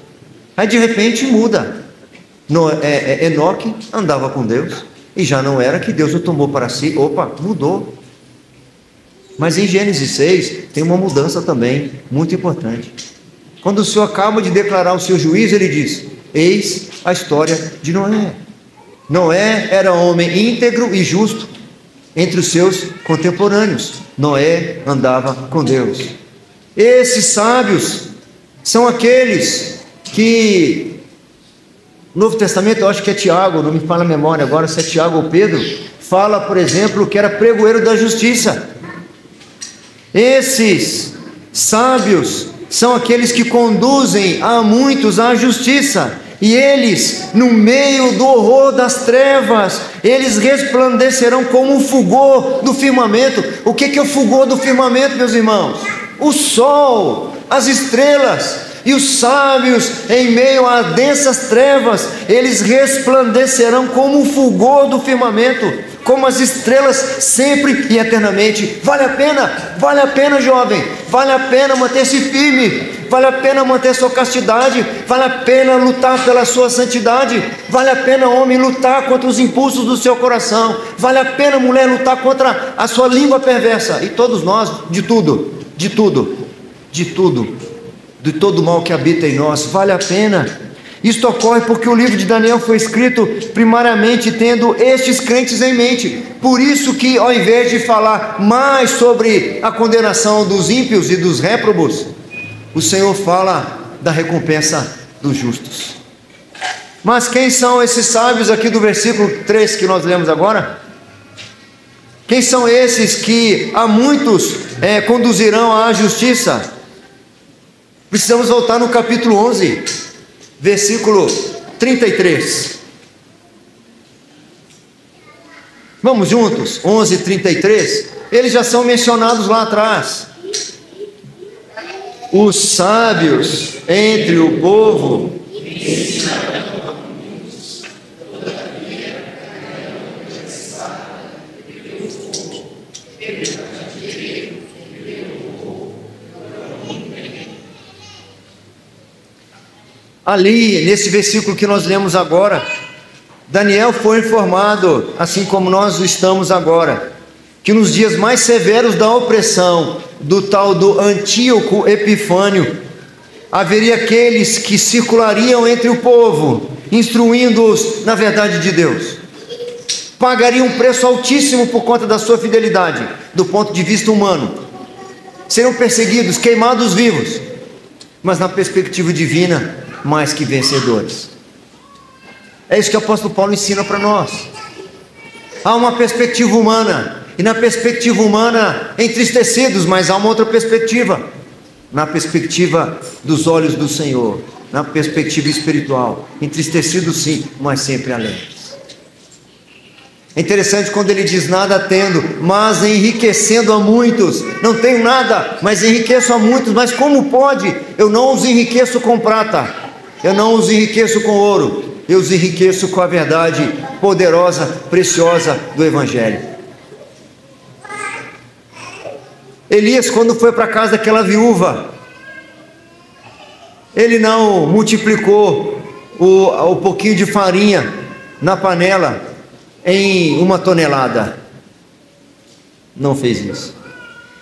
Aí de repente muda. Enoque andava com Deus e já não era que Deus o tomou para si. Opa, mudou. Mas em Gênesis 6 tem uma mudança também muito importante. Quando o Senhor acaba de declarar o seu juízo, Ele diz: eis a história de Noé. Noé era homem íntegro e justo entre os seus contemporâneos. Noé andava com Deus. Esses sábios são aqueles que, no Novo Testamento, eu acho que é Tiago, não me fala a memória agora se é Tiago ou Pedro, fala, por exemplo, que era pregoeiro da justiça. Esses sábios são aqueles que conduzem a muitos à justiça, e eles, no meio do horror das trevas, eles resplandecerão como um fulgor do firmamento. O que é o fulgor do firmamento, meus irmãos? O sol, as estrelas. E os sábios, em meio a densas trevas, eles resplandecerão como um fulgor do firmamento, como as estrelas, sempre e eternamente. Vale a pena, jovem, vale a pena manter-se firme, vale a pena manter sua castidade, vale a pena lutar pela sua santidade, vale a pena, homem, lutar contra os impulsos do seu coração, vale a pena, mulher, lutar contra a sua língua perversa, e todos nós, de todo mal que habita em nós, vale a pena. Isto ocorre porque o livro de Daniel foi escrito primariamente tendo estes crentes em mente. Por isso que, ao invés de falar mais sobre a condenação dos ímpios e dos réprobos, o Senhor fala da recompensa dos justos. Mas quem são esses sábios aqui do versículo 3 que nós lemos agora? Quem são esses que a muitos conduzirão à justiça? Precisamos voltar no capítulo 11, versículo 33. Vamos juntos? 11, 33. Eles já são mencionados lá atrás. Os sábios entre o povo ali, nesse versículo que nós lemos agora, Daniel foi informado, assim como nós o estamos agora, que nos dias mais severos da opressão do tal do Antíoco Epifânio, haveria aqueles que circulariam entre o povo, instruindo-os na verdade de Deus. Pagariam um preço altíssimo por conta da sua fidelidade, do ponto de vista humano. Seriam perseguidos, queimados vivos, mas na perspectiva divina, mais que vencedores. É isso que o apóstolo Paulo ensina para nós. Há uma perspectiva humana, e na perspectiva humana, entristecidos, mas há uma outra perspectiva, na perspectiva dos olhos do Senhor, na perspectiva espiritual, entristecidos sim, mas sempre alegres. É interessante quando ele diz: nada tendo, mas enriquecendo a muitos. Não tenho nada, mas enriqueço a muitos. Mas como pode? Eu não os enriqueço com prata, eu não os enriqueço com ouro, eu os enriqueço com a verdade poderosa, preciosa do Evangelho. Elias, quando foi para a casa daquela viúva, ele não multiplicou o pouquinho de farinha na panela em 1 tonelada. Não fez isso.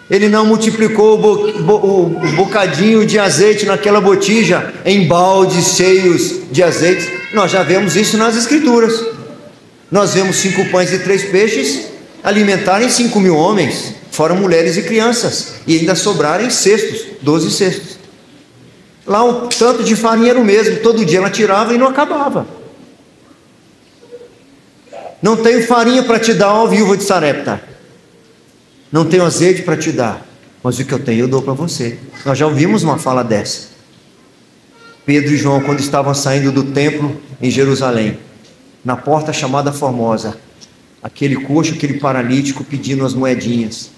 Ele não multiplicou o bocadinho de azeite naquela botija em baldes cheios de azeite. Nós já vemos isso nas Escrituras. Nós vemos 5 pães e 3 peixes alimentarem 5.000 homens, fora mulheres e crianças, e ainda sobrarem cestos, 12 cestos. Lá o tanto de farinha era o mesmo, todo dia ela tirava e não acabava. Não tenho farinha para te dar, ó viúva de Sarepta. Não tenho azeite para te dar, mas o que eu tenho eu dou para você. Nós já ouvimos uma fala dessa. Pedro e João, quando estavam saindo do templo em Jerusalém, na porta chamada Formosa, aquele coxo, aquele paralítico pedindo as moedinhas.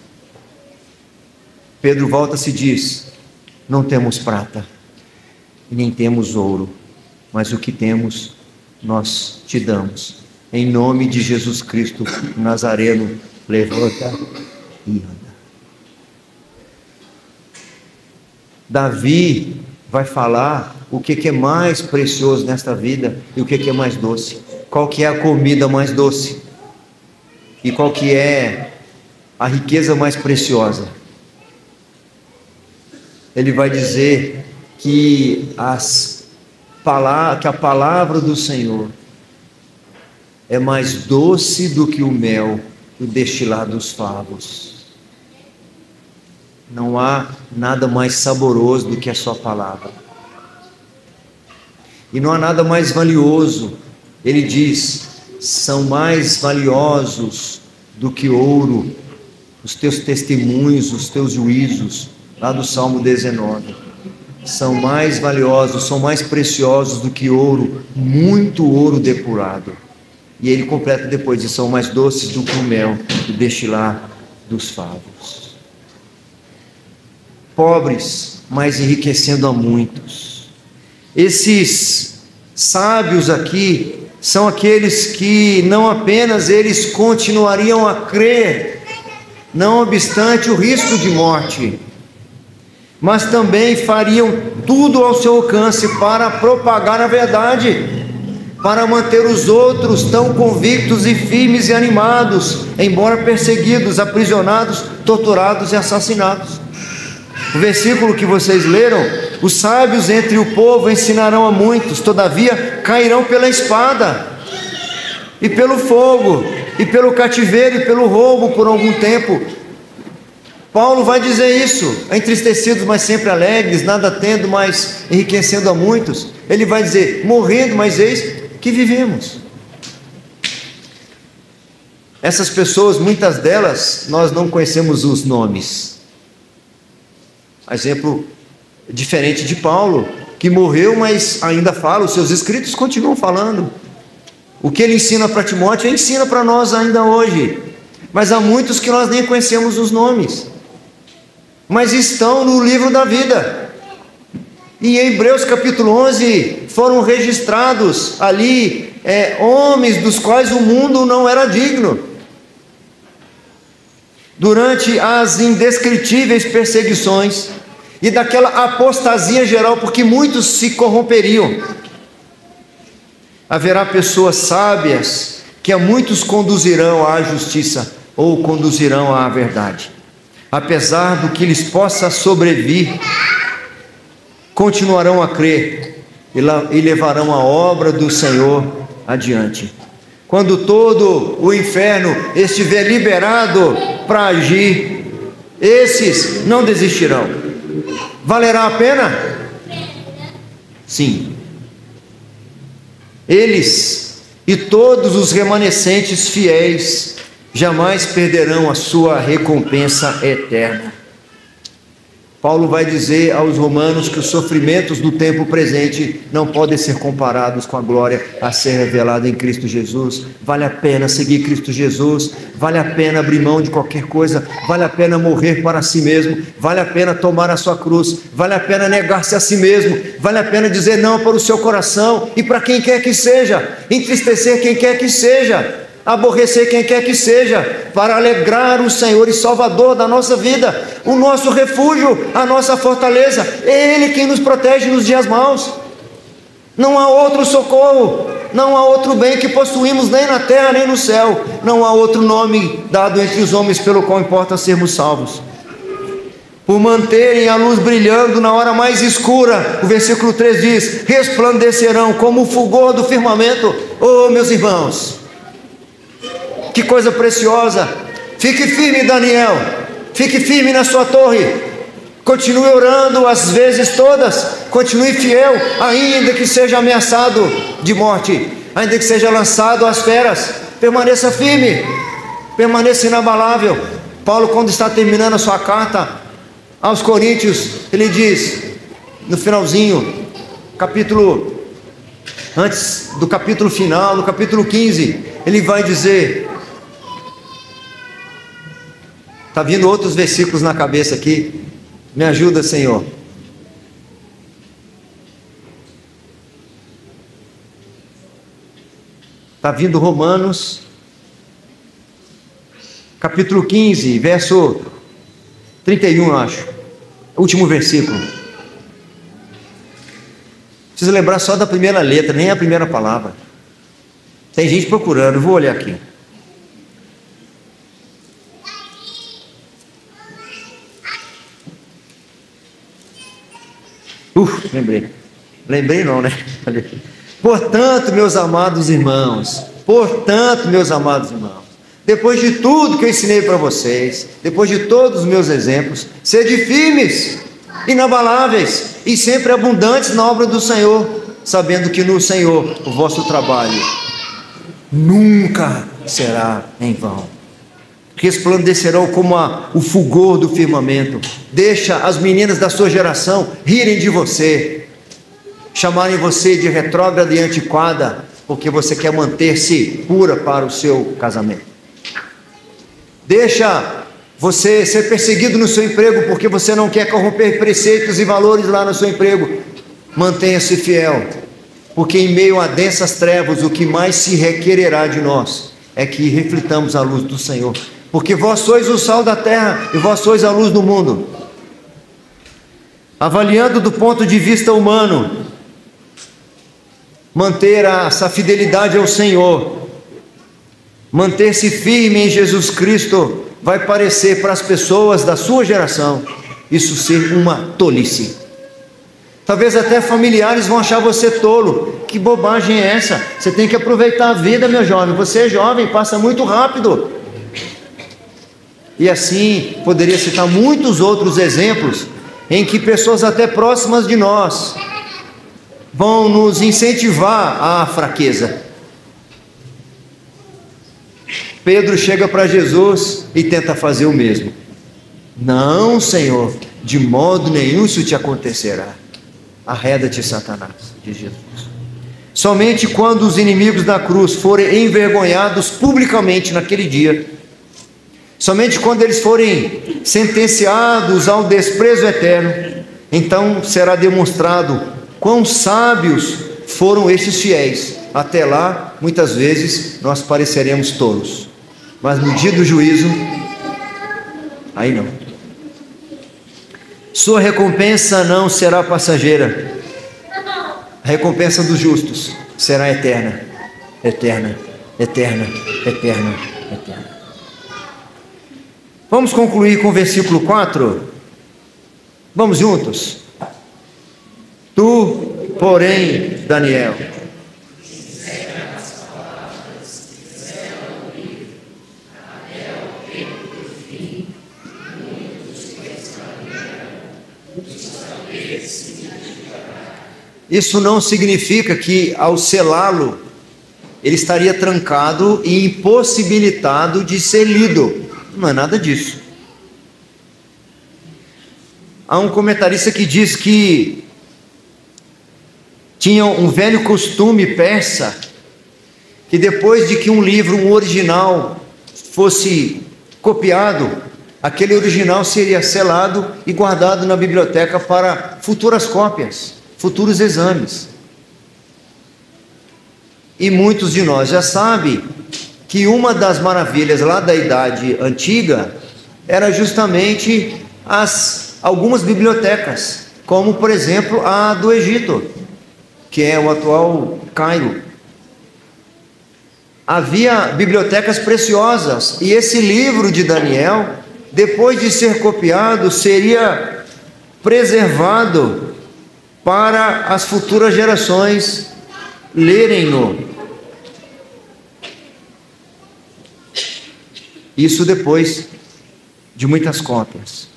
Pedro volta-se e diz: não temos prata e nem temos ouro, mas o que temos nós te damos. Em nome de Jesus Cristo Nazareno, levanta e anda. Davi vai falar o que é mais precioso nesta vida e o que é mais doce. Qual que é a comida mais doce e qual que é a riqueza mais preciosa. Ele vai dizer que a palavra do Senhor é mais doce do que o mel, o destilar dos favos. Não há nada mais saboroso do que a sua palavra. E não há nada mais valioso. Ele diz: são mais valiosos do que ouro os teus testemunhos, os teus juízos, lá do Salmo 19. São mais valiosos, são mais preciosos do que ouro, muito ouro depurado. E ele completa depois: e são mais doces do que o mel, o destilar dos favos. Pobres, mas enriquecendo a muitos. Esses sábios aqui são aqueles que não apenas eles continuariam a crer, não obstante o risco de morte, mas também fariam tudo ao seu alcance para propagar a verdade, para manter os outros tão convictos e firmes e animados, embora perseguidos, aprisionados, torturados e assassinados. O versículo que vocês leram: os sábios entre o povo ensinarão a muitos, todavia cairão pela espada, e pelo fogo, e pelo cativeiro, e pelo roubo por algum tempo. Paulo vai dizer isso: entristecidos, mas sempre alegres, nada tendo, mas enriquecendo a muitos. Ele vai dizer: morrendo, mas eis que vivemos. Essas pessoas, muitas delas, nós não conhecemos os nomes. Exemplo diferente de Paulo, que morreu, mas ainda fala, os seus escritos continuam falando. O que ele ensina para Timóteo, ele ensina para nós ainda hoje. Mas há muitos que nós nem conhecemos os nomes, mas estão no livro da vida. E em Hebreus capítulo 11 foram registrados ali homens dos quais o mundo não era digno. Durante as indescritíveis perseguições e daquela apostasia geral, porque muitos se corromperiam, haverá pessoas sábias que a muitos conduzirão à justiça ou conduzirão à verdade. Apesar do que lhes possa sobrevir, continuarão a crer e levarão a obra do Senhor adiante. Quando todo o inferno estiver liberado para agir, esses não desistirão. Valerá a pena? Sim. Eles e todos os remanescentes fiéis jamais perderão a sua recompensa eterna. Paulo vai dizer aos romanos que os sofrimentos do tempo presente não podem ser comparados com a glória a ser revelada em Cristo Jesus. Vale a pena seguir Cristo Jesus, vale a pena abrir mão de qualquer coisa, vale a pena morrer para si mesmo, vale a pena tomar a sua cruz, vale a pena negar-se a si mesmo, vale a pena dizer não para o seu coração e para quem quer que seja, entristecer quem quer que seja, aborrecer quem quer que seja, para alegrar o Senhor e Salvador da nossa vida, o nosso refúgio, a nossa fortaleza. É Ele quem nos protege nos dias maus. Não há outro socorro, não há outro bem que possuímos nem na terra nem no céu, não há outro nome dado entre os homens pelo qual importa sermos salvos. Por manterem a luz brilhando na hora mais escura, o versículo 3 diz: resplandecerão como o fulgor do firmamento. Oh, meus irmãos, que coisa preciosa! Fique firme, Daniel, fique firme na sua torre, continue orando as vezes todas, continue fiel, ainda que seja ameaçado de morte, ainda que seja lançado às feras, permaneça firme, permaneça inabalável. Paulo, quando está terminando a sua carta aos Coríntios, ele diz, no finalzinho, antes do capítulo final, no capítulo 15, ele vai dizer... Está vindo outros versículos na cabeça aqui. Me ajuda, Senhor. Está vindo Romanos, capítulo 15, verso 31, eu acho. Último versículo. Preciso lembrar só da primeira letra, nem a primeira palavra. Tem gente procurando, eu vou olhar aqui. Lembrei não, né? Portanto, meus amados irmãos, depois de tudo que eu ensinei para vocês, depois de todos os meus exemplos, sede firmes, inabaláveis e sempre abundantes na obra do Senhor, sabendo que no Senhor o vosso trabalho nunca será em vão. Resplandecerão como o fulgor do firmamento. Deixa as meninas da sua geração rirem de você, chamarem você de retrógrada e antiquada, porque você quer manter-se pura para o seu casamento. Deixa você ser perseguido no seu emprego, porque você não quer corromper preceitos e valores lá no seu emprego. Mantenha-se fiel, porque em meio a densas trevas o que mais se requererá de nós é que reflitamos a luz do Senhor, porque vós sois o sal da terra e vós sois a luz do mundo. Avaliando do ponto de vista humano, manter essa fidelidade ao Senhor, manter-se firme em Jesus Cristo, vai parecer para as pessoas da sua geração isso ser uma tolice. Talvez até familiares vão achar você tolo. Que bobagem é essa? Você tem que aproveitar a vida, meu jovem. Você é jovem, passa muito rápido. E assim, poderia citar muitos outros exemplos em que pessoas até próximas de nós vão nos incentivar à fraqueza. Pedro chega para Jesus e tenta fazer o mesmo. Não, Senhor, de modo nenhum isso te acontecerá. Arreda-te, Satanás, diz Jesus. Somente quando os inimigos da cruz forem envergonhados publicamente naquele dia, somente quando eles forem sentenciados ao desprezo eterno, então será demonstrado quão sábios foram estes fiéis. Até lá, muitas vezes, nós pareceremos tolos, mas no dia do juízo, aí não. Sua recompensa não será passageira. A recompensa dos justos será eterna, eterna, eterna, eterna, eterna. Vamos concluir com o versículo 4? Vamos juntos? Tu, porém, Daniel, isso não significa que ao selá-lo ele estaria trancado e impossibilitado de ser lido. Não é nada disso. Há um comentarista que diz que tinha um velho costume persa que depois de que um livro, um original, fosse copiado, aquele original seria selado e guardado na biblioteca para futuras cópias, futuros exames. E muitos de nós já sabem que uma das maravilhas lá da Idade Antiga era justamente algumas bibliotecas, como por exemplo a do Egito, que é o atual Cairo. Havia bibliotecas preciosas, e esse livro de Daniel, depois de ser copiado, seria preservado para as futuras gerações lerem-no. Isso depois de muitas cópias.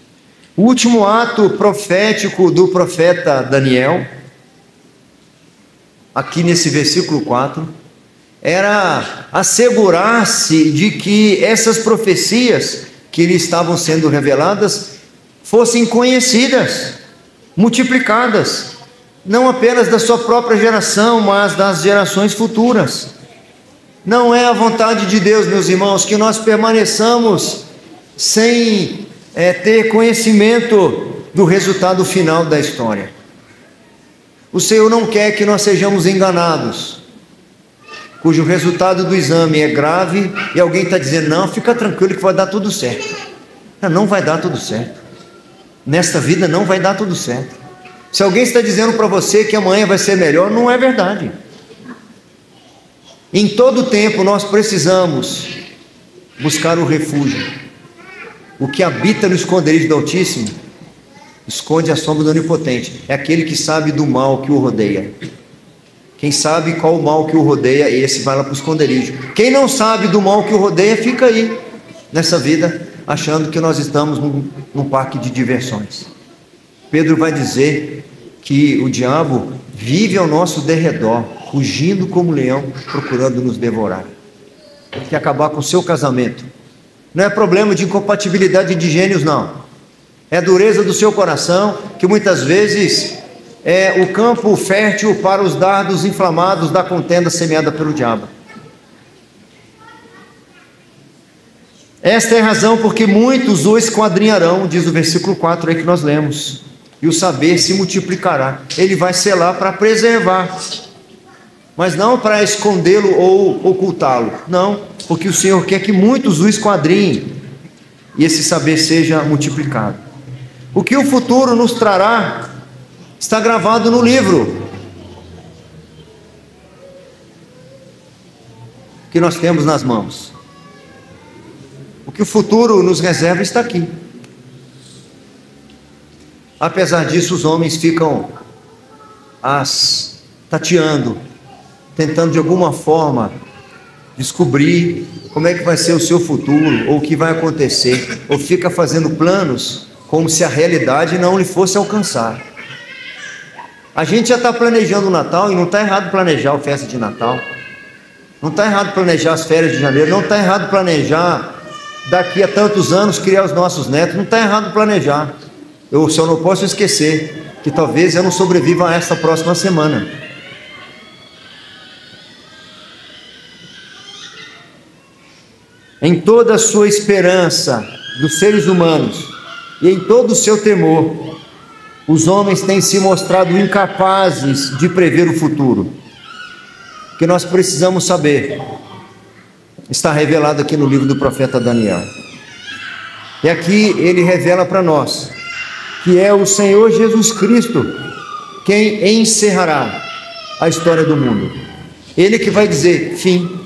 O último ato profético do profeta Daniel, aqui nesse versículo 4, era assegurar-se de que essas profecias que lhe estavam sendo reveladas fossem conhecidas, multiplicadas, não apenas da sua própria geração, mas das gerações futuras. Não é a vontade de Deus, meus irmãos, que nós permaneçamos sem ter conhecimento do resultado final da história. O Senhor não quer que nós sejamos enganados, cujo resultado do exame é grave e alguém está dizendo, não, fica tranquilo que vai dar tudo certo. Não vai dar tudo certo. Nesta vida não vai dar tudo certo. Se alguém está dizendo para você que amanhã vai ser melhor, não é verdade. Em todo tempo nós precisamos buscar o refúgio. O que habita no esconderijo do Altíssimo esconde a sombra do Onipotente. É aquele que sabe do mal que o rodeia. Quem sabe qual o mal que o rodeia, esse vai lá para o esconderijo. Quem não sabe do mal que o rodeia, fica aí nessa vida, achando que nós estamos num parque de diversões. Pedro vai dizer que o diabo vive ao nosso derredor, rugindo como leão, procurando nos devorar. Ele quer acabar com o seu casamento. Não é problema de incompatibilidade de gênios, não. É a dureza do seu coração, que muitas vezes é o campo fértil para os dardos inflamados da contenda semeada pelo diabo. Esta é a razão porque muitos o esquadrinharão, diz o versículo 4 aí que nós lemos, e o saber se multiplicará. Ele vai selar para preservar. mas não para escondê-lo ou ocultá-lo, não, porque o Senhor quer que muitos o esquadrinhem e esse saber seja multiplicado. O que o futuro nos trará está gravado no livro que nós temos nas mãos. O que o futuro nos reserva está aqui. Apesar disso, os homens ficam tateando, tentando de alguma forma descobrir como é que vai ser o seu futuro, ou o que vai acontecer, ou fica fazendo planos como se a realidade não lhe fosse alcançar. A gente já está planejando o Natal, e não está errado planejar a festa de Natal, não está errado planejar as férias de janeiro, não está errado planejar daqui a tantos anos criar os nossos netos, não está errado planejar. Eu só não posso esquecer que talvez eu não sobreviva a esta próxima semana. Em toda a sua esperança dos seres humanos e em todo o seu temor, os homens têm se mostrado incapazes de prever o futuro. O que nós precisamos saber está revelado aqui no livro do profeta Daniel. E aqui ele revela para nós que é o Senhor Jesus Cristo quem encerrará a história do mundo. Ele que vai dizer fim.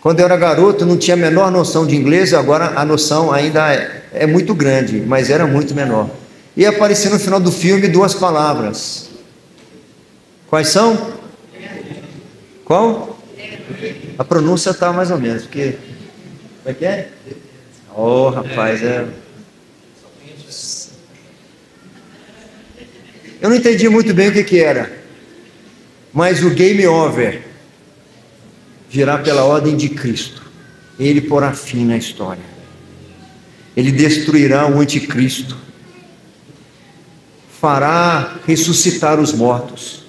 Quando eu era garoto, não tinha a menor noção de inglês, agora a noção ainda é muito grande, mas era muito menor. E apareceu no final do filme duas palavras. Quais são? Qual? A pronúncia está mais ou menos, porque... Como é que é? Oh, rapaz, Eu não entendi muito bem o que era, mas o game over virá pela ordem de Cristo. Ele porá fim na história. Ele destruirá o anticristo, fará ressuscitar os mortos,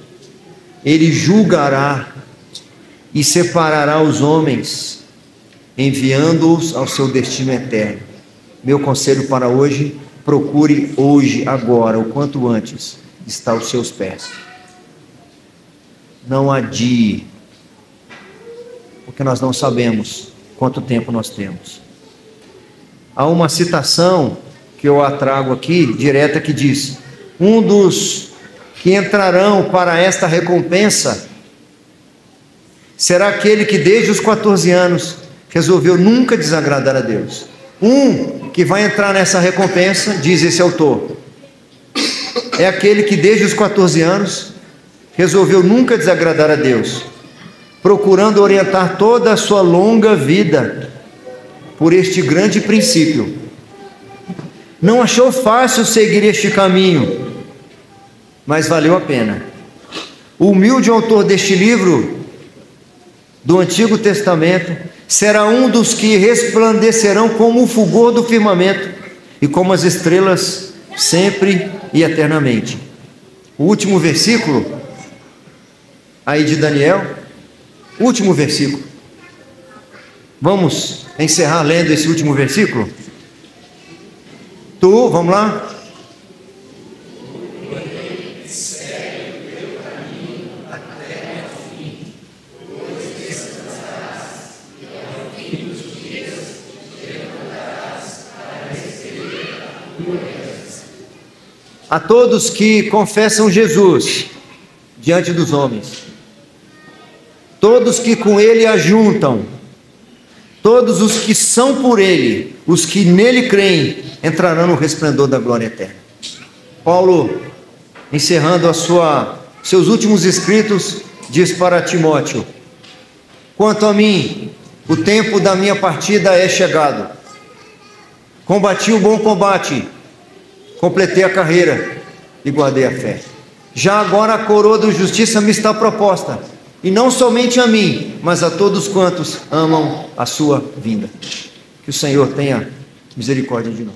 ele julgará e separará os homens, enviando-os ao seu destino eterno. Meu conselho para hoje: procure hoje, agora, o quanto antes, estar aos seus pés. Não adie, porque nós não sabemos quanto tempo nós temos. Há uma citação que eu a trago aqui, direta, que diz: um dos que entrarão para esta recompensa será aquele que desde os 14 anos resolveu nunca desagradar a Deus. Um que vai entrar nessa recompensa, diz esse autor, é aquele que desde os 14 anos resolveu nunca desagradar a Deus, procurando orientar toda a sua longa vida por este grande princípio. Não achou fácil seguir este caminho, mas valeu a pena. O humilde autor deste livro do Antigo Testamento será um dos que resplandecerão como o fulgor do firmamento e como as estrelas sempre e eternamente. O último versículo aí de Daniel, último versículo. Vamos encerrar lendo esse último versículo? Vamos lá? A todos que confessam Jesus diante dos homens, todos que com Ele ajuntam, todos os que são por Ele, os que nele creem, entrarão no resplendor da glória eterna. Paulo, encerrando seus últimos escritos, diz para Timóteo: quanto a mim, o tempo da minha partida é chegado. Combati o bom combate, completei a carreira e guardei a fé. Já agora a coroa da justiça me está proposta, e não somente a mim, mas a todos quantos amam a sua vinda. Que o Senhor tenha misericórdia de nós.